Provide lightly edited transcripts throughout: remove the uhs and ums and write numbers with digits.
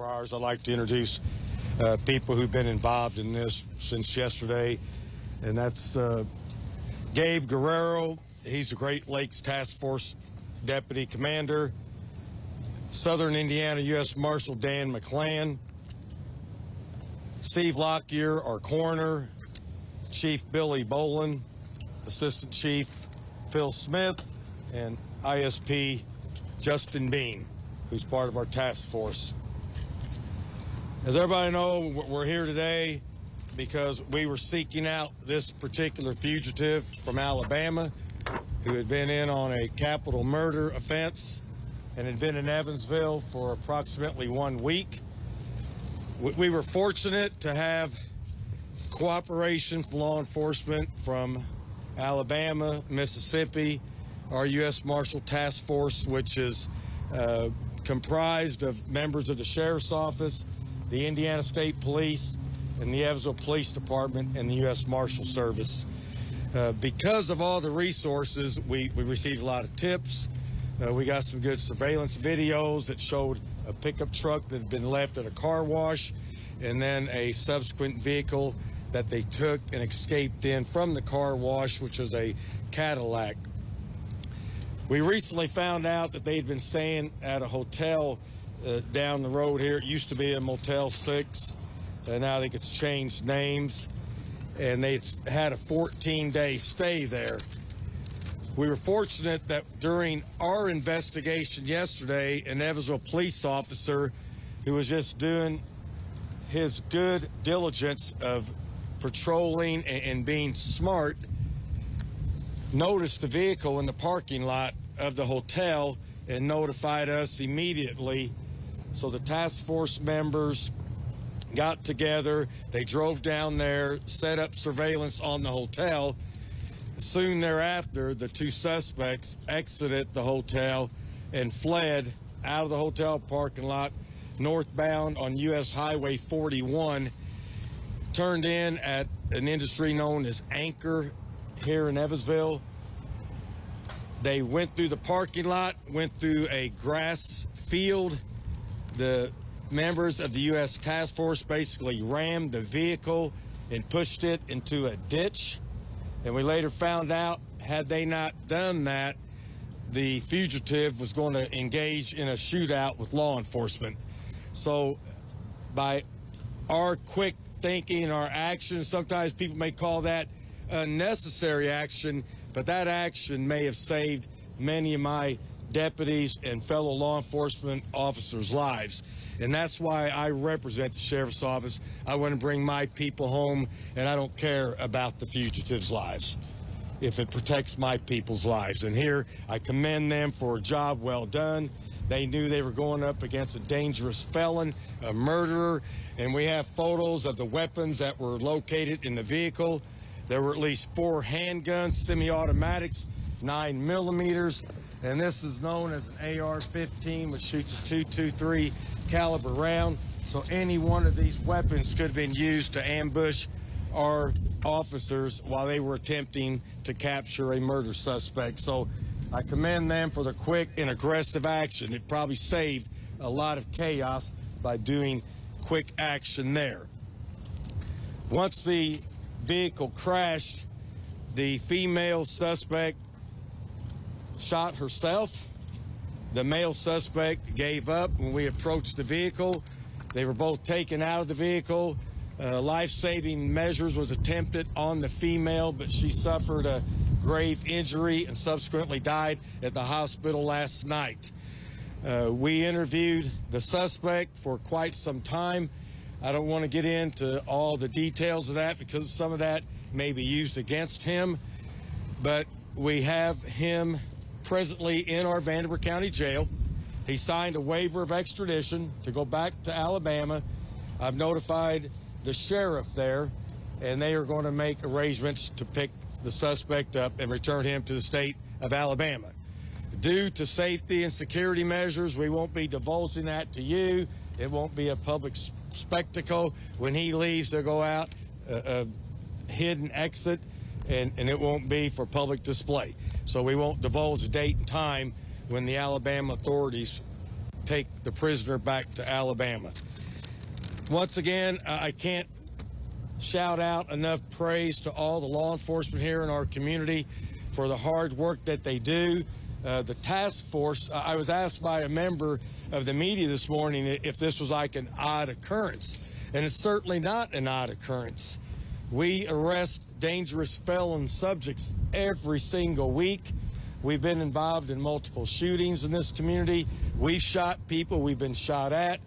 I'd like to introduce people who've been involved in this since yesterday, and that's Gabe Guerrero. He's the Great Lakes Task Force Deputy Commander. Southern Indiana U.S. Marshal Dan McClan. Steve Lockyer, our coroner. Chief Billy Bolin. Assistant Chief Phil Smith. And ISP Justin Bean, who's part of our task force. As everybody knows, we're here today because we were seeking out this particular fugitive from Alabama who had been in on a capital murder offense and had been in Evansville for approximately 1 week. We were fortunate to have cooperation from law enforcement from Alabama, Mississippi, our U.S. Marshal Task Force, which is comprised of members of the Sheriff's Office, the Indiana State Police, and the Evansville Police Department, and the U.S. Marshal Service. Because of all the resources, we received a lot of tips. We got some good surveillance videos that showed a pickup truck that had been left at a car wash, and then a subsequent vehicle that they took and escaped in from the car wash, which was a Cadillac. We recently found out that they'd been staying at a hotel down the road here. It used to be a Motel 6, and now I think it's changed names, and they had a 14-day stay there. We were fortunate that during our investigation yesterday, an Evansville police officer who was just doing his good diligence of patrolling and being smart noticed the vehicle in the parking lot of the hotel and notified us immediately. So the task force members got together, they drove down there, set up surveillance on the hotel. Soon thereafter, the two suspects exited the hotel and fled out of the hotel parking lot northbound on U.S. Highway 41, turned in at an industry known as Anchor here in Evansville. They went through the parking lot, went through a grass field. The members of the U.S. Task Force basically rammed the vehicle and pushed it into a ditch. And we later found out, had they not done that, the fugitive was going to engage in a shootout with law enforcement. So by our quick thinking and our actions, sometimes people may call that unnecessary action, but that action may have saved many of my deputies and fellow law enforcement officers' lives. And that's why I represent the Sheriff's Office. I want to bring my people home, and I don't care about the fugitives' lives if it protects my people's lives. And here, I commend them for a job well done. They knew they were going up against a dangerous felon, a murderer, and we have photos of the weapons that were located in the vehicle. There were at least 4 handguns, semi-automatics, 9mm, and this is known as an AR-15, which shoots a .223 caliber round. So any one of these weapons could have been used to ambush our officers while they were attempting to capture a murder suspect. So I commend them for the quick and aggressive action. It probably saved a lot of chaos by doing quick action there. Once the vehicle crashed, the female suspect shot herself. The male suspect gave up when we approached the vehicle. They were both taken out of the vehicle. Life-saving measures was attempted on the female, but she suffered a grave injury and subsequently died at the hospital last night. We interviewed the suspect for quite some time. I don't want to get into all the details of that because some of that may be used against him, but we have him presently in our Vanderburgh County jail. He signed a waiver of extradition to go back to Alabama. I've notified the sheriff there, and they are going to make arrangements to pick the suspect up and return him to the state of Alabama. Due to safety and security measures, we won't be divulging that to you. It won't be a public spectacle. When he leaves, they'll go out a hidden exit, and it won't be for public display. So we won't divulge a date and time when the Alabama authorities take the prisoner back to Alabama. Once again, I can't shout out enough praise to all the law enforcement here in our community for the hard work that they do. The task force, I was asked by a member of the media this morning if this was like an odd occurrence, and it's certainly not an odd occurrence. We arrest dangerous felon subjects every single week. We've been involved in multiple shootings in this community. We've shot people, we've been shot at.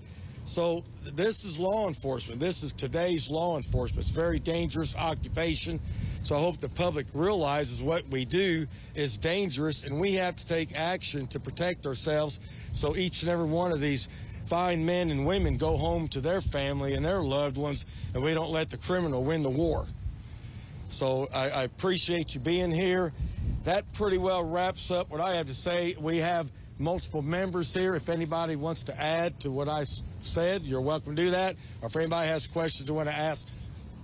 So this is law enforcement. This is today's law enforcement. It's a very dangerous occupation. So I hope the public realizes what we do is dangerous, and we have to take action to protect ourselves so each and every one of these fine men and women go home to their family and their loved ones, and we don't let the criminal win the war. So I appreciate you being here. That pretty well wraps up what I have to say. We have multiple members here. If anybody wants to add to what I said, you're welcome to do that. Or if anybody has questions they want to ask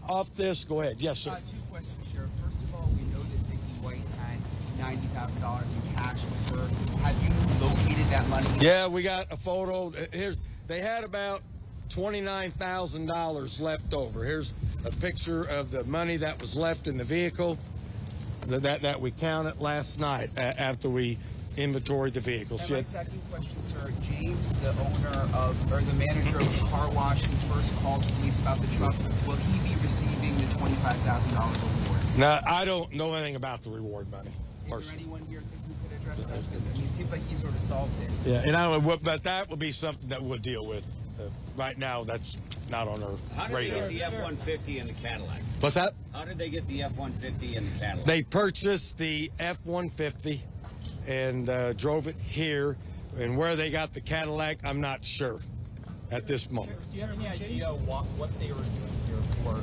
off this, go ahead. Yes, sir. 2 questions, Sheriff. First of all, we know that Vicky White had $90,000 in cash with her. Have you located that money? Yeah, we got a photo. They had about $29,000 left over. Here's a picture of the money that was left in the vehicle that we counted last night after we inventoried the vehicles. And my second question, sir. James, the owner of, or the manager of the car wash who first called the police about the truck, will he be receiving the $25,000 reward? Now, I don't know anything about the reward money. Is there anyone here who could address that? Because I mean, it seems like he's sort of solved it. Yeah, and I don't know, but that would be something that we'll deal with. Right now, that's not on our radar. How did they get the F-150 and the Cadillac? What's that? How did they get the F-150 and the Cadillac? They purchased the F-150 and drove it here. And where they got the Cadillac, I'm not sure at this moment. Do you have any idea what they were doing here for?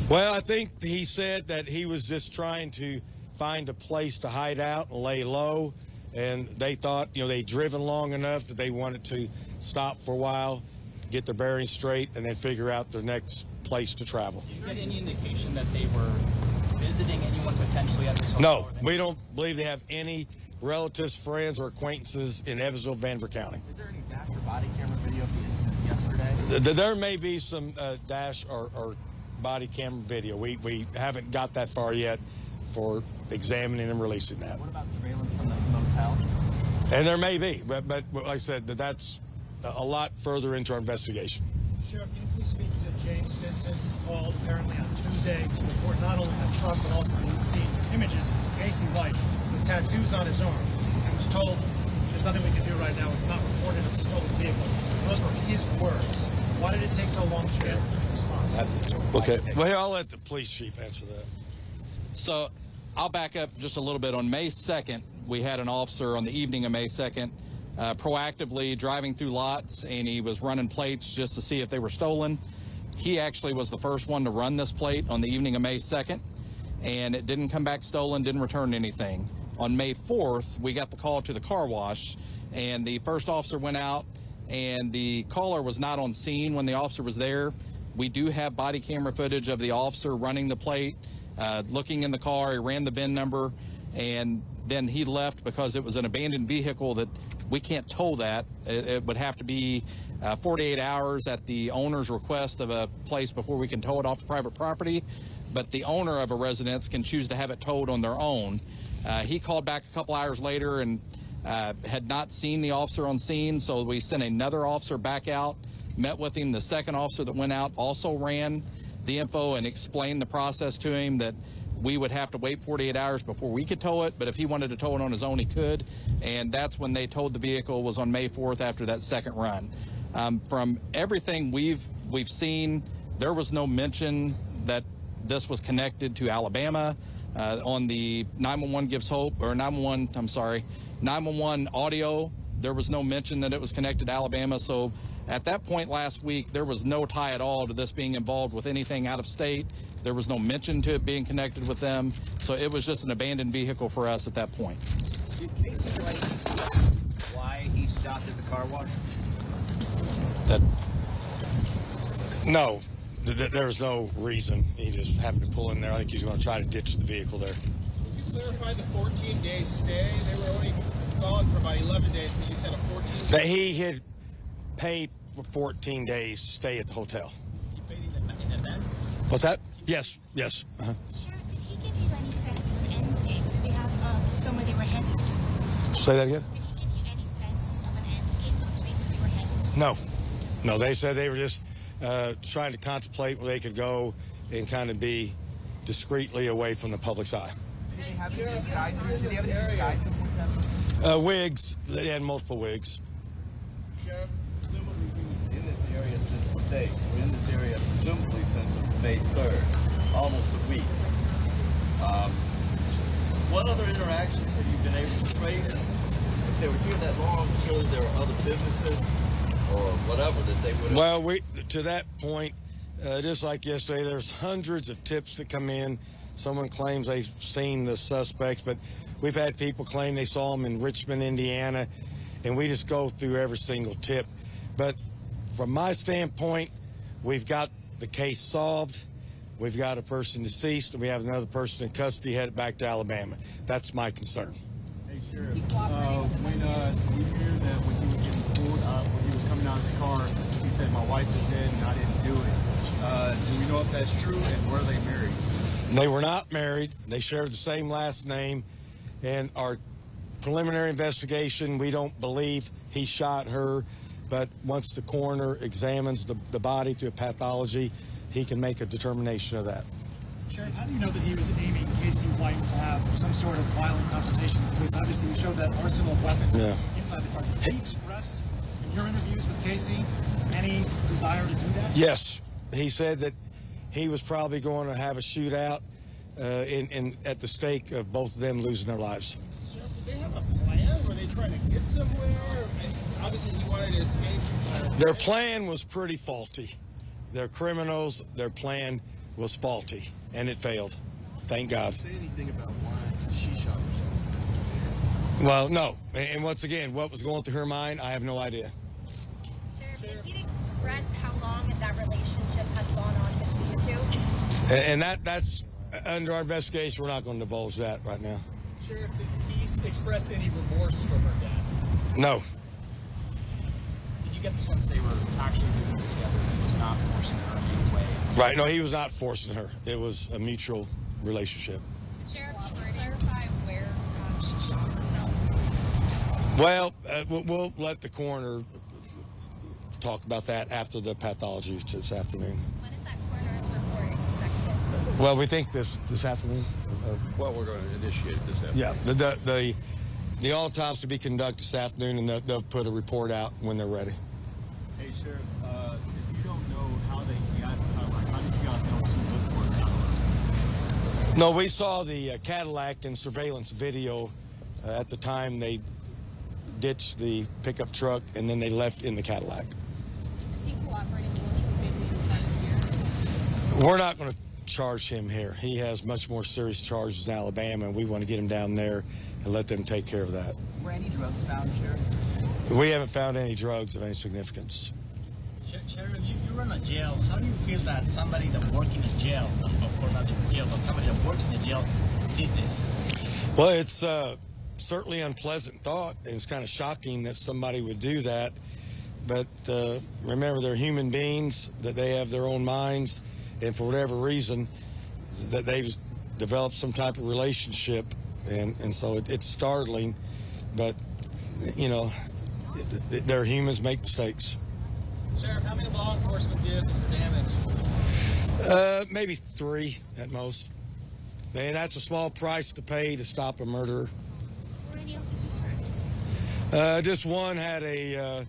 Well, I think he said that he was just trying to find a place to hide out and lay low. And they thought, they'd driven long enough that they wanted to stop for a while, get their bearings straight, and then figure out their next place to travel. Do you get any indication that they were visiting anyone potentially at this hotel? No, we don't believe they have any relatives, friends, or acquaintances in Evansville, Vanderburgh County. Is there any dash or body camera video of the incidents yesterday? There may be some dash or body camera video. We haven't got that far yet for examining and releasing that. What about surveillance from the motel? And there may be, but like I said, that's a lot further into our investigation. Sheriff, can you please speak to James Stinson, who called apparently on Tuesday to report not only the truck but also the scene images of Casey White with tattoos on his arm, and was told there's nothing we can do right now. It's not reported as a stolen vehicle. Those were his words. Why did it take so long to get a response? Okay. Well, here, I'll let the police chief answer that. So I'll back up just a little bit. On May 2nd, we had an officer on the evening of May 2nd proactively driving through lots, and he was running plates just to see if they were stolen. He actually was the first one to run this plate on the evening of May 2nd, and it didn't come back stolen, didn't return anything. On May 4th, we got the call to the car wash, and the first officer went out, and the caller was not on scene when the officer was there. We do have body camera footage of the officer running the plate, looking in the car. He ran the VIN number, and then he left because it was an abandoned vehicle that we can't tow that. It would have to be 48 hours at the owner's request of a place before we can tow it off private property. But the owner of a residence can choose to have it towed on their own. He called back a couple hours later and had not seen the officer on scene, so we sent another officer back out, met with him. The second officer that went out also ran the info and explained the process to him, that we would have to wait 48 hours before we could tow it, but if he wanted to tow it on his own, he could. And that's when they towed the vehicle, was on May 4th after that second run. From everything we've seen, there was no mention that this was connected to Alabama. On the 911 Gives Hope, or 911 audio, there was no mention that it was connected to Alabama. So at that point last week, there was no tie at all to this being involved with anything out of state. There was no mention to it being connected with them. So it was just an abandoned vehicle for us at that point. Did Casey White why he stopped at the car wash? No, there's no reason. He just happened to pull in there. I think he's going to try to ditch the vehicle there. Can you clarify the 14-day stay? They were only gone for about 11 days, and you said a 14-day. That he had pay for 14 days to stay at the hotel. He paid in advance? What's that? Yes, yes. Sheriff, did he give you any sense of an end game? Did they have somewhere they were headed to? Say that again? Did he give you any sense of an end game, a place that they were headed to? No. No, they said they were just trying to contemplate where they could go and kind of be discreetly away from the public's eye. Did they have any disguises? Did they have any disguises with them? Wigs. They had multiple wigs. Sheriff, presumably he was in this area since the day. We're in this area presumably since May 3rd, almost a week. What other interactions have you been able to trace? If they were here that long, surely there were other businesses or whatever that they would have... Well, to that point, just like yesterday, there's hundreds of tips that come in. Someone claims they've seen the suspects, but we've had people claim they saw them in Richmond, Indiana, and we just go through every single tip. But from my standpoint, we've got the case solved. We've got a person deceased, and we have another person in custody headed back to Alabama. That's my concern. Hey, Sheriff, when we hear that when he was getting pulled up, when he was coming out of the car, he said, "My wife is dead and I didn't do it." Do we know if that's true, and were they married? They were not married. They shared the same last name. And our preliminary investigation, we don't believe he shot her. But once the coroner examines the body through a pathology, he can make a determination of that. Sheriff, how do you know that he was aiming Casey White to have some sort of violent confrontation with police? Obviously, you showed that arsenal of weapons inside the car. Did he express in your interviews with Casey any desire to do that? Yes. He said that he was probably going to have a shootout at the stake of both of them losing their lives. Sheriff, did they have a plan? Were they trying to get somewhere? Obviously, he wanted to escape. Their plan was pretty faulty. They're criminals. Their plan was faulty, and it failed. Thank God. Say anything about why she shot herself? Well, no. And once again, what was going through her mind, I have no idea. Sheriff, did he express how long that relationship had gone on between you two? And that's under our investigation. We're not going to divulge that right now. Sheriff, did he express any remorse for her death? No. Did you get the sense they were actually doing this together and was not forcing her in any way? Right. No, he was not forcing her. It was a mutual relationship. Sheriff, can you clarify where she shot herself? Well, we'll let the coroner talk about that after the pathology this afternoon. When is that coroner's report expected? Well, we think this afternoon. Well, we're going to initiate it this afternoon. Yeah. The autopsy will be conducted this afternoon, and they'll put a report out when they're ready. Hey, Sheriff, if you don't know how they got, how did you guys know to look for Cadillac? No, we saw the Cadillac in surveillance video at the time they ditched the pickup truck, and then they left in the Cadillac. Is he cooperating with you? We're not going to charge him here. He has much more serious charges in Alabama, and we want to get him down there and let them take care of that. Were any drugs found, Sheriff? We haven't found any drugs of any significance. Sheriff, you run a jail. How do you feel that somebody that worked in a jail, of course not in jail, but somebody that worked in a jail did this? Well, it's certainly an unpleasant thought, and it's kind of shocking that somebody would do that. But remember, they're human beings, that they have their own minds, and for whatever reason, that they've developed some type of relationship, and so it's startling. But, you know, they're humans, make mistakes. Sheriff, how many law enforcement vehicles were damaged? Maybe 3 at most. And that's a small price to pay to stop a murderer. Were any officers hurt? Just one had a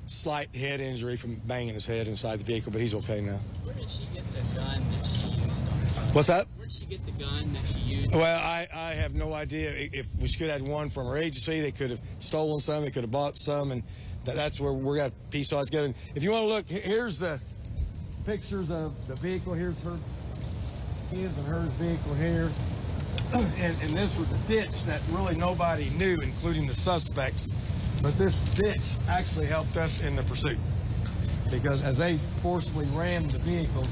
slight head injury from banging his head inside the vehicle, but he's okay now. Where did she get the gun that she used on herself? What's that? Where did she get the gun that she used? Well, I have no idea. If we could have had one from her agency, they could have stolen some, they could have bought some, and that's where we're going to piece all together. And if you want to look, here's the pictures of the vehicle. Here's his and hers vehicle here. And this was a ditch that really nobody knew, including the suspects. But this ditch actually helped us in the pursuit, because as they forcefully rammed the vehicle,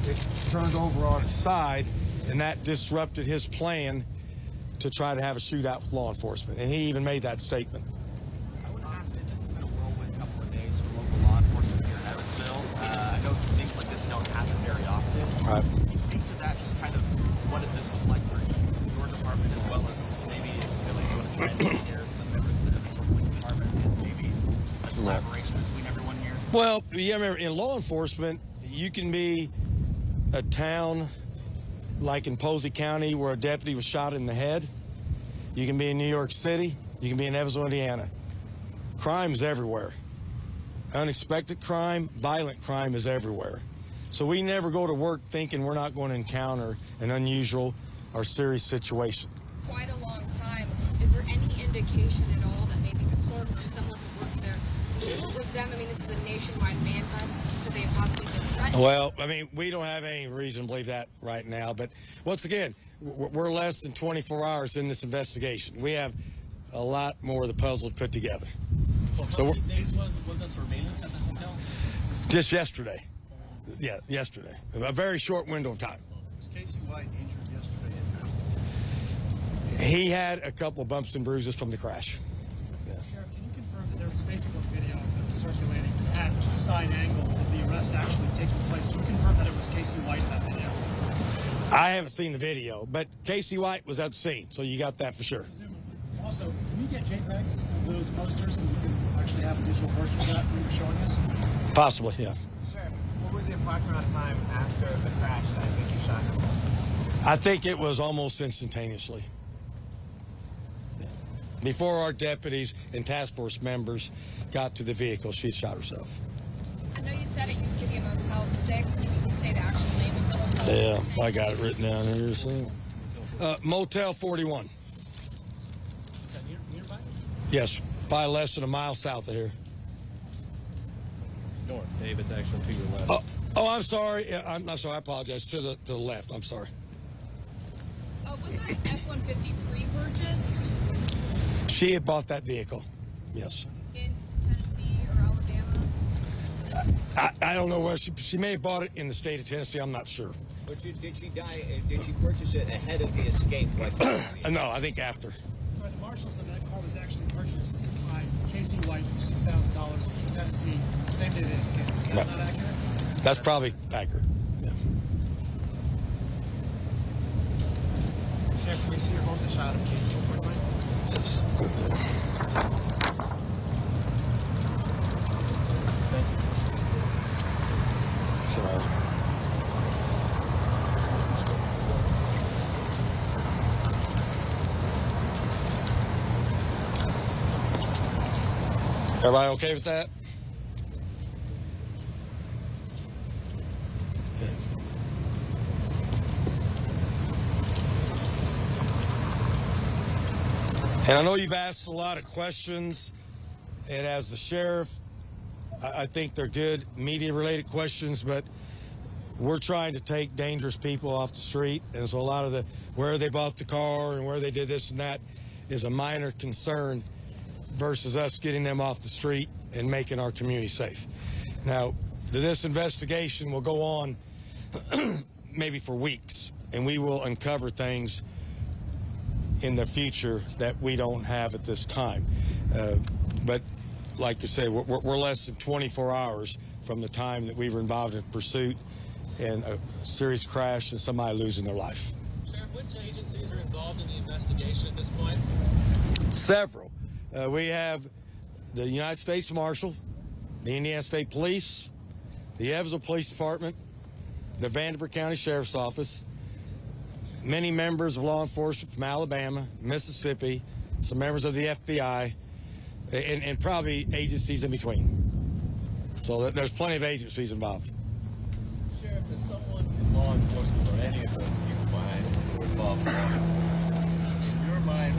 it turned over on its side, and that disrupted his plan to try to have a shootout with law enforcement. And he even made that statement. I would ask that this has been a whirlwind couple of Well, you remember, in law enforcement, you can be a town like in Posey County where a deputy was shot in the head. You can be in New York City. You can be in Evansville, Indiana. Crime is everywhere. Unexpected crime, violent crime is everywhere. So we never go to work thinking we're not going to encounter an unusual or serious situation. Quite a long time. Is there any indication at all that maybe the clerk or someone who works there, it was them? I mean, this is a nationwide manhunt. Could they have possibly been threatened? Well, I mean, we don't have any reason to believe that right now. But once again, we're less than 24 hours in this investigation. We have a lot more of the puzzle to put together. Well, how many days was that surveillance at the hotel? Just yesterday. Yeah, yesterday. A very short window of time. Was Casey White injured yesterday? He had a couple of bumps and bruises from the crash. Yeah. Sheriff, can you confirm that there's a Facebook video that was circulating at a side angle of the arrest actually taking place? Can you confirm that it was Casey White in that video? I haven't seen the video, but Casey White was at the scene, so you got that for sure. Also, can we get JPEGs of those posters and we can actually have a visual version of that when you're showing us? Possibly, yeah. Sheriff, what was the approximate amount of time after the crash that I think you shot yourself? I think it was almost instantaneously. Yeah. Before our deputies and task force members got to the vehicle, she shot herself. I know you said it used to be a Motel 6. Can you say the actual name of the hotel? Yeah, I got it written down here. So. Motel 41. Is that nearby? Yes, probably less than a mile south of here. North, Dave, it's actually to your left. Oh, I'm sorry. I'm not sorry. I apologize. To the left. I'm sorry. Was that F-150 pre-purchased She had bought that vehicle. Yes. in Tennessee or Alabama? I don't know where she may have bought it in the state of Tennessee. I'm not sure. But did she purchase it ahead of the escape? Like No, I think after. Sorry, the marshal said that car was actually purchased by Casey White for $6,000 in Tennessee, same day they escaped. Is that not accurate? That's probably accurate. Yeah. Sheriff, can we see her hold the shot of Casey one more time? Yes. Thank you. Sorry. Everybody okay with that? And I know you've asked a lot of questions, and as the sheriff, I think they're good media-related questions, but we're trying to take dangerous people off the street, and so a lot of the where they bought the car and where they did this and that is a minor concern versus us getting them off the street and making our community safe. Now, this investigation will go on maybe for weeks, and we will uncover things in the future that we don't have at this time. But like you say, we're less than 24 hours from the time that we were involved in pursuit and a serious crash and somebody losing their life. Sheriff, which agencies are involved in the investigation at this point? Several. We have the United States Marshal, the Indiana State Police, the Evansville Police Department, the Vanderburgh County Sheriff's Office, many members of law enforcement from Alabama, Mississippi, some members of the FBI, and probably agencies in between. So there's plenty of agencies involved. Sheriff, is someone in law enforcement or any of the people behind who are involved in law enforcement, in your mind,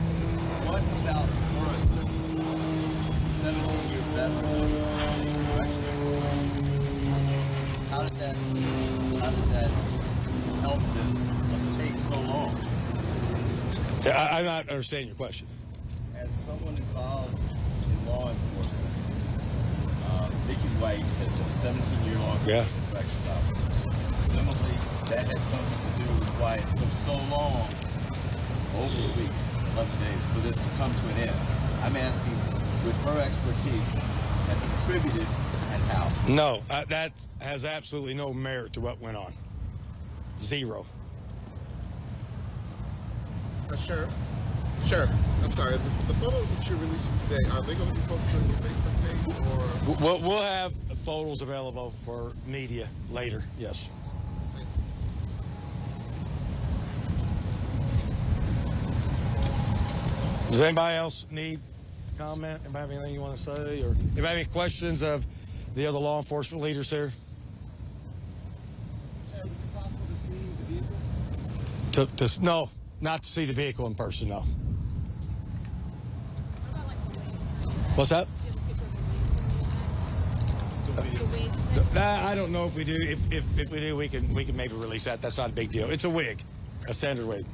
what about your assistance on this 17-year veteran being corrections? How did that assist? How did that help this take so long? I'm not understanding your question. As someone involved in law enforcement, Vicky White has a 17-year-long corrections officer. Presumably, that had something to do with why it took so long, over a week, 11 days, for this to come to an end. I'm asking, with her expertise, have contributed and how? No, that has absolutely no merit to what went on. Zero. Sheriff, I'm sorry. The photos that you're releasing today, are they going to be posted on your Facebook page or? We'll have photos available for media later. Yes. Does anybody else need comment? Anybody have anything you want to say? Or anybody have any questions of the other law enforcement leaders here? Would it be possible to see the vehicles? No, not to see the vehicle in person, no. What's that? I don't know if we do. If we do, we can maybe release that. That's not a big deal. It's a wig, a standard wig.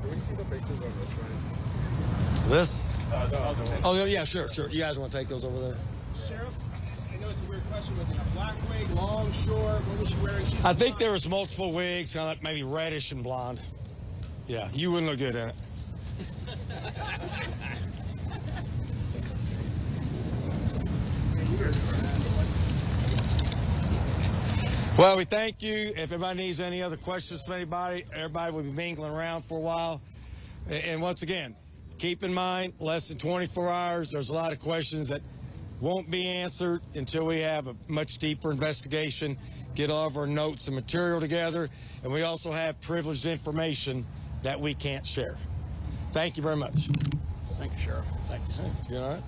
Can we see the pictures of this, right? This? The other one. Oh yeah, sure. You guys want to take those over there? Sheriff, I know it's a weird question. Was it a black wig, long, short? What was she wearing? I think there was multiple wigs, kind of like maybe reddish and blonde. Yeah, you wouldn't look good in it. Well, we thank you. If everybody needs any other questions from anybody, everybody will be mingling around for a while. And once again, keep in mind, less than 24 hours, there's a lot of questions that won't be answered until we have a much deeper investigation, get all of our notes and material together, and we also have privileged information that we can't share. Thank you very much. Thank you, Sheriff. Thank you. You all right?